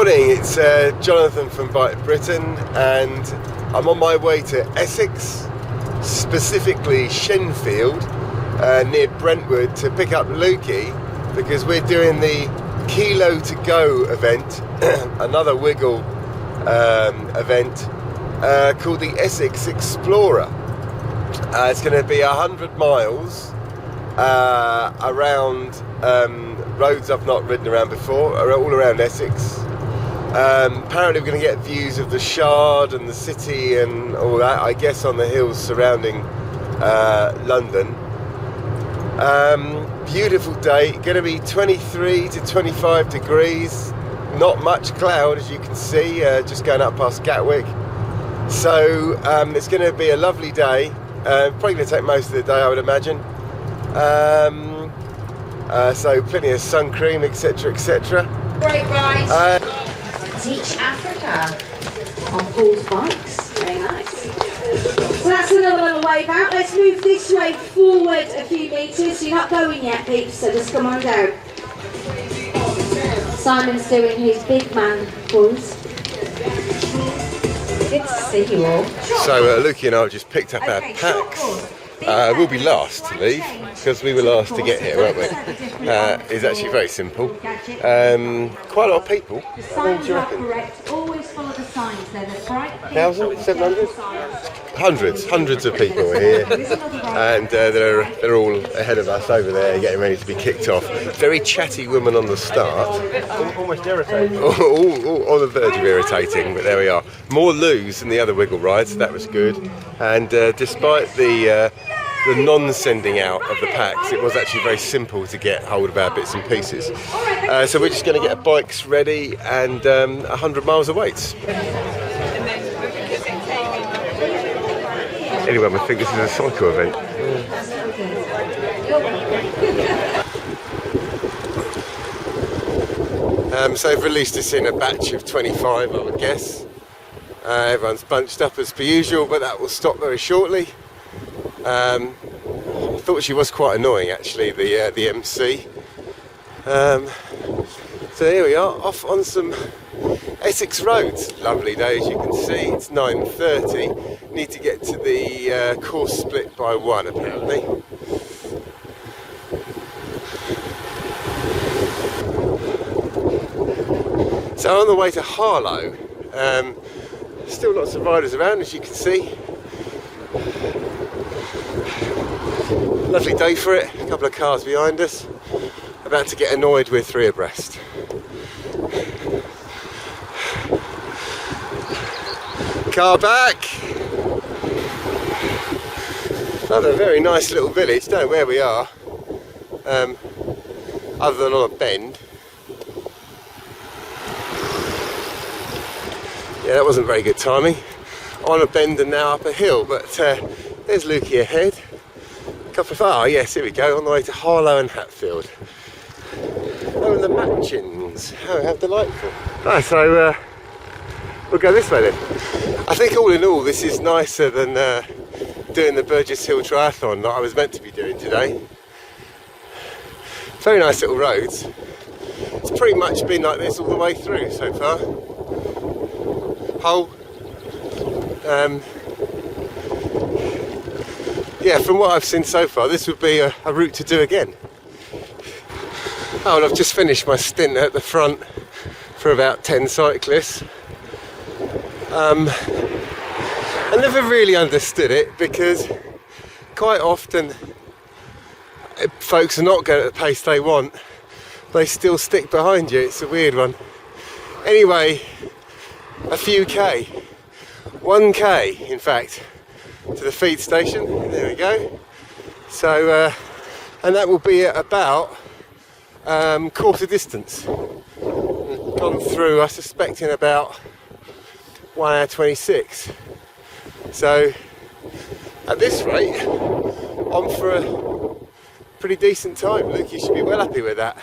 Morning, it's Jonathan from Bike Britain, and I'm on my way to Essex, specifically Shenfield, near Brentwood, to pick up Lukey, because we're doing the KiloToGo event, another wiggle event called the Essex Explorer. It's going to be 100 miles around roads I've not ridden around before, all around Essex. Apparently we're going to get views of the Shard and the city and all that, I guess, on the hills surrounding London. Beautiful day, going to be 23 to 25 degrees, not much cloud as you can see, just going up past Gatwick. So it's going to be a lovely day, probably going to take most of the day, I would imagine. So plenty of sun cream, etc, etc. Great ride. Teach Africa on Paul's bikes. Very nice. So that's another little wave out. Let's move this way forward a few metres. You're not going yet, peeps, so just come on down. Simon's doing his big man buzz. Good to see you all. So Lukey and I have just picked up our packs. We'll be last to leave because we were last to get here, weren't we? It's actually very simple. Quite a lot of people. The signs are correct. Always follow the signs. They're the bright 1,000? 700? Hundreds of people are here, and they're all ahead of us over there, getting ready to be kicked off. Very chatty woman on the start. Almost irritating. all on the verge of irritating, but there we are. More loos than the other wiggle rides, so that was good. And despite the non-sending out of the packs, it was actually very simple to get hold of our bits and pieces. So we're just going to get our bikes ready and 100 miles of weights. Anyway, I think this is a cycle event. So they've released us in a batch of 25, I would guess. Everyone's bunched up as per usual, but that will stop very shortly. I thought she was quite annoying, actually, the MC. So here we are, off on some Essex roads. Lovely day, as you can see. It's 9:30. Need to get to the course split by 1, apparently. So on the way to Harlow, still lots of riders around, as you can see. Lovely day for it. A couple of cars behind us. About to get annoyed with 3 abreast. Car back. Another very nice little village. Don't know where we are, other than on a bend. Yeah, that wasn't very good timing. On a bend and now up a hill, but there's Lukey ahead. Yes, here we go, on the way to Harlow and Hatfield. Oh, and the Matchins. How delightful. So we'll go this way then. I think all in all, this is nicer than doing the Burgess Hill Triathlon that I was meant to be doing today. Very nice little roads. It's pretty much been like this all the way through so far. Yeah, from what I've seen so far, this would be a route to do again. Oh, and I've just finished my stint at the front for about 10 cyclists. I never really understood it, because quite often folks are not going at the pace they want. They still stick behind you. It's a weird one. Anyway, a few K. 1K, in fact, to the feed station. There we go. So, and that will be at about quarter distance. Gone through, I suspect, in about 1 hour 26. So, at this rate, on for a pretty decent time. Luke, you should be well happy with that.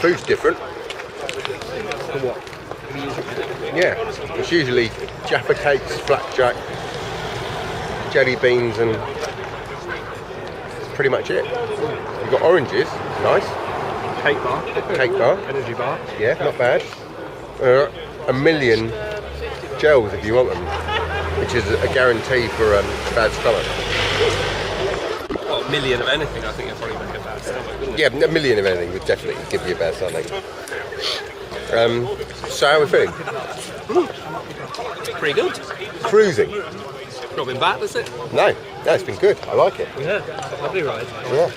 food's different. Yeah, it's usually Jaffa cakes, flapjack, jelly beans, and that's pretty much it. You've got oranges, nice. Cake bar. Energy bar. Yeah, not bad. A million gels if you want them, which is a guarantee for bad stomach. Well, a million of anything, I think it'd probably make a bad stomach, wouldn't it? Yeah, a million of anything would definitely give you a bad stomach. So how are we feeling? Pretty good. Cruising? Not been bad, is it? No, it's been good. I like it. Yeah, lovely ride. Yeah.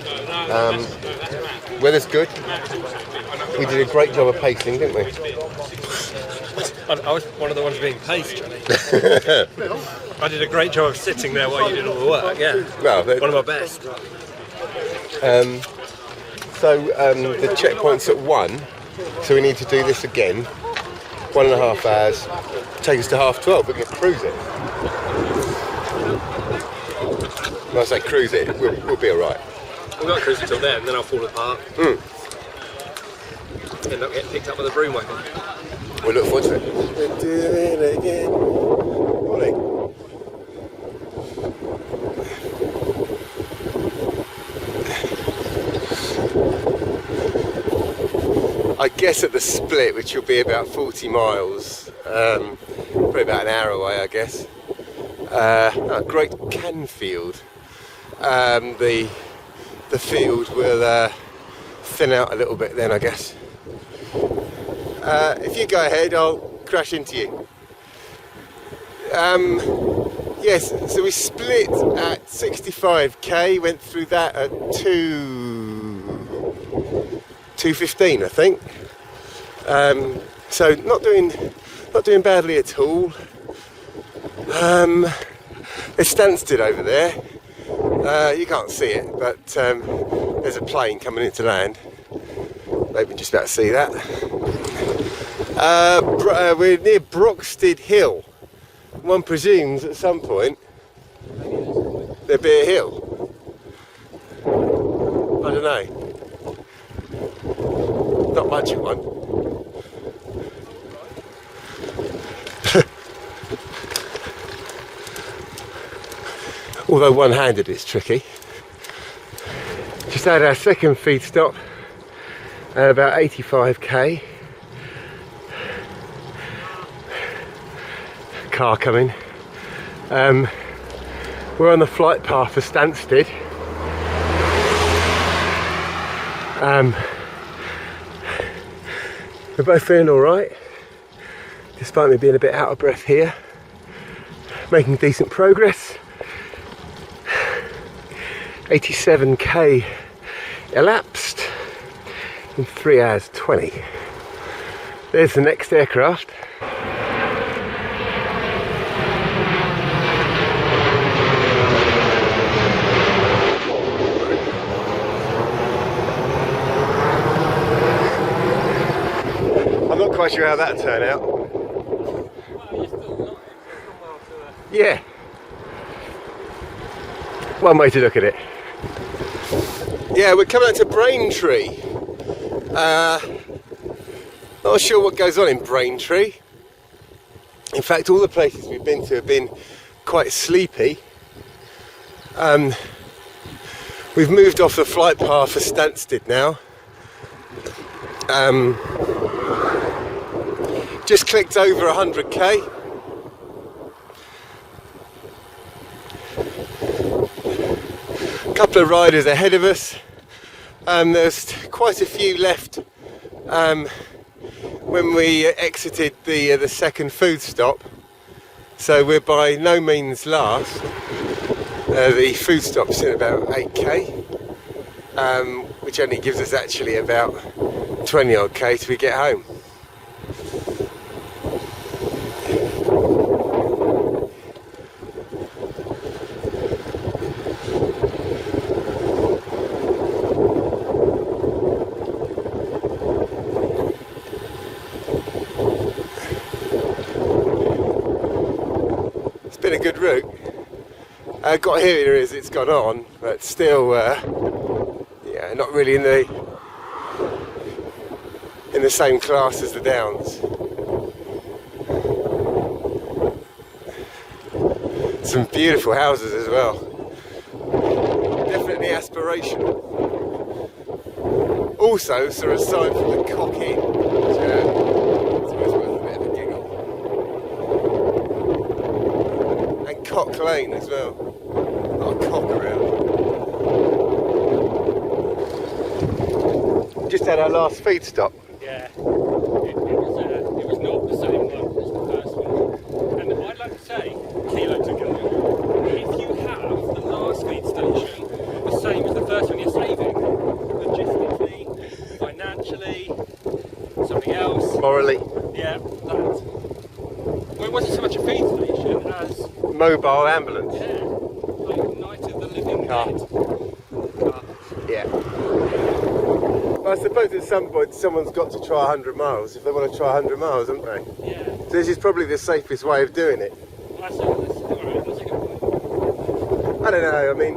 Weather's good. We did a great job of pacing, didn't we? I was one of the ones being paced, Johnny. I did a great job of sitting there while you did all the work, yeah. Well, one of my best. So the checkpoint's at 1, so we need to do this again. 1.5 hours, take us to 12:30, we're going to cruise it. When I say cruise it, we'll be alright. We've got to cruise until then I'll fall apart. End up getting picked up with a broom wagon. We'll look forward to it. We'll do it again. Morning. I guess at the split, which will be about 40 miles, probably about an hour away, I guess. A great Canfield. The field will thin out a little bit then, I guess. If you go ahead, I'll crash into you. Yes, so we split at 65k, went through that at 2:15, I think. So not doing badly at all. There's Stansted over there. You can't see it, but there's a plane coming into land. Maybe just about to see that. We're near Broxted Hill. One presumes at some point there'll be a hill. I don't know. Not much of one. Although one-handed it's tricky. Just had our second feed stop at about 85k. Car coming. We're on the flight path for Stansted. We're both feeling alright, despite me being a bit out of breath here. Making decent progress. 87k elapsed in 3 hours 20. There's the next aircraft. I'm not quite sure how that turned out. Yeah. One way to look at it. Yeah, we're coming out to Braintree. Not sure what goes on in Braintree. In fact, all the places we've been to have been quite sleepy. We've moved off the flight path for Stansted now. Just clicked over 100k. A couple of riders ahead of us. There's quite a few left when we exited the second food stop. So we're by no means last. The food stop's in about 8k, which only gives us actually about 20 odd k till we get home. It's been a good route. Got here as it's gone on, but still, yeah, not really in the the same class as the Downs. Some beautiful houses as well. Definitely aspirational. Also, sort of aside from the Cock Inn, which it's always worth a bit of a giggle. And Cock Lane as well. A lot of cock around. Just had our last feed stop. Yeah. It was not the same one as the first one. And I'd like to say, KiloToGo, if you have the last feed station the same as the first one, you're saving. Logistically, financially, something else. Morally. Yeah, that. Well, it wasn't so much a feed station as... Mobile ambulance. Yeah, like Night of the Living Dead. Yeah. Well, I suppose at some point someone's got to try 100 miles if they want to try 100 miles, haven't they? Yeah. So this is probably the safest way of doing it. That's a good point. I don't know, I mean,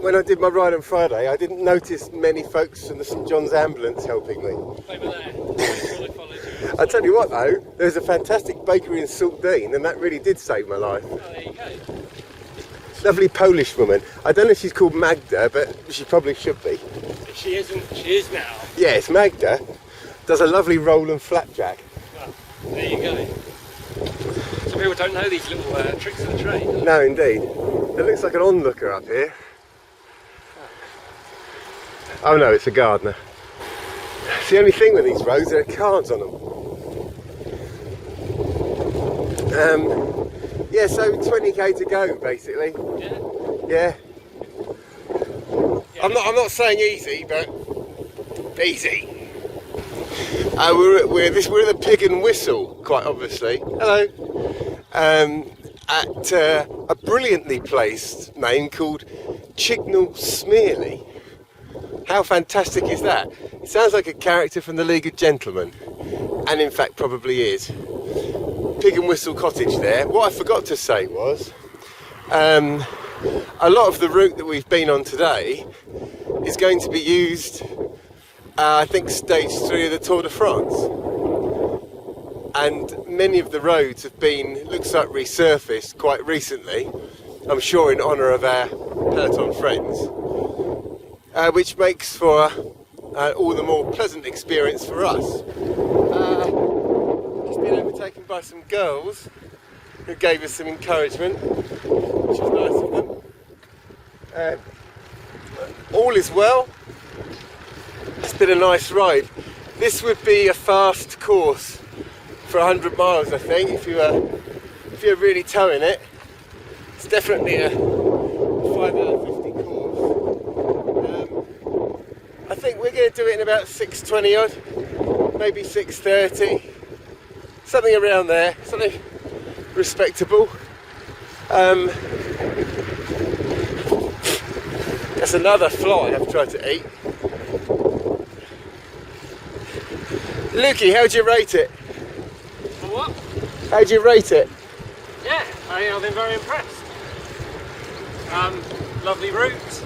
when I did my ride on Friday, I didn't notice many folks from the St John's ambulance helping me. Over there. I tell you what though, there's a fantastic bakery in Saltdean and that really did save my life. Oh, there you go. Lovely Polish woman. I don't know if she's called Magda, but she probably should be. If she isn't, she is now. Yes, Magda does a lovely roll and flapjack. Well, there you go. Some people don't know these little tricks of the trade. No, indeed. It looks like an onlooker up here. Oh no, it's a gardener. It's the only thing with these roads, there are cards on them. Yeah, so 20k to go, basically. Yeah. Yeah. I'm not saying easy, but easy. We're at the Pig and Whistle, quite obviously. Hello. At a brilliantly placed name called Chignall Smearley. How fantastic is that? It sounds like a character from the League of Gentlemen, and in fact probably is. Pig and Whistle Cottage there. What I forgot to say was, a lot of the route that we've been on today is going to be used, I think, stage 3 of the Tour de France. And many of the roads have been, looks like, resurfaced quite recently, I'm sure in honour of our peloton friends, which makes for all the more pleasant experience for us. Just been overtaken by some girls who gave us some encouragement, which was nice of them. All is well. It's been a nice ride. This would be a fast course for 100 miles, I think, if you're really towing it. It's definitely a 5 hour 50 course. I think we're going to do it in about 6:20 odd, maybe 6:30, something around there, something respectable. That's another fly I've tried to eat. Lukey, how'd you rate it? What? How'd you rate it? Yeah, I've been very impressed. Lovely route,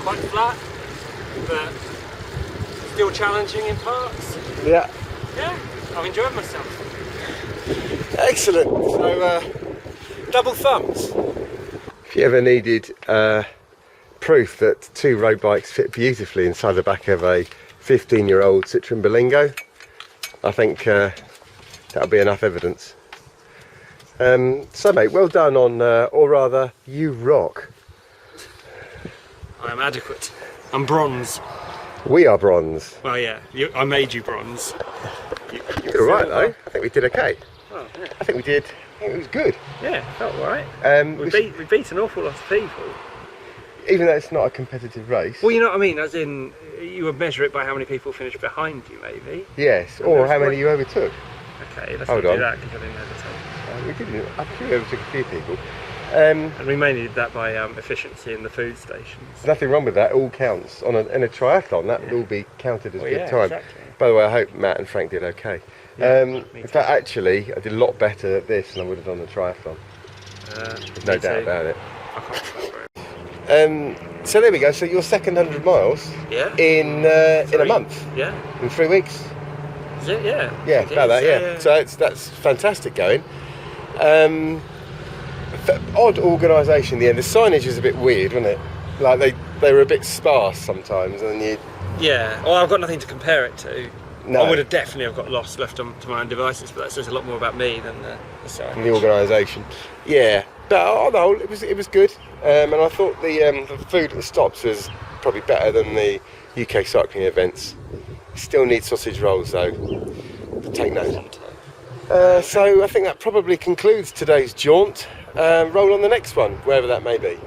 quite flat, but still challenging in parts. Yeah. Yeah, I've enjoyed myself. Excellent. So, double thumbs. If you ever needed proof that 2 road bikes fit beautifully inside the back of a 15-year-old Citroen Berlingo, I think that'll be enough evidence. So mate, well done on, or rather, you rock. I am adequate. I'm bronze. We are bronze. Well, yeah, I made you bronze. You Did alright though. I think we did okay. Oh, yeah. I think it was good. Yeah, felt alright. We beat an awful lot of people. Even though it's not a competitive race. Well, you know what I mean, as in, you would measure it by how many people finished behind you, maybe. Yes, or how many you overtook. Okay, let's Hold not on. do that because I didn't overtake. We didn't. I think we overtook a few people. And we mainly did that by efficiency in the food stations. There's nothing wrong with that. It all counts in a triathlon. That would all be counted as Well, good yeah, time. exactly. By the way, I hope Matt and Frank did okay. Yeah, in fact, actually, I did a lot better at this than I would have done the triathlon. No doubt about it. I can't remember it. So there we go. So your second 100 miles Yeah. in a month, Yeah. in 3 weeks. Is it? Yeah. Yeah, It about is, that. Yeah. So that's fantastic going. Odd organisation. The signage is a bit weird, wasn't it? Like they were a bit sparse sometimes, and you. Yeah. Well, I've got nothing to compare it to. No. I would have definitely have got lost left to my own devices, but that says a lot more about me than the site. The organisation. Yeah, but on the whole, it was good, and I thought the food at the stops was probably better than the UK cycling events. Still need sausage rolls though. Take note. So I think that probably concludes today's jaunt. Roll on the next one, wherever that may be.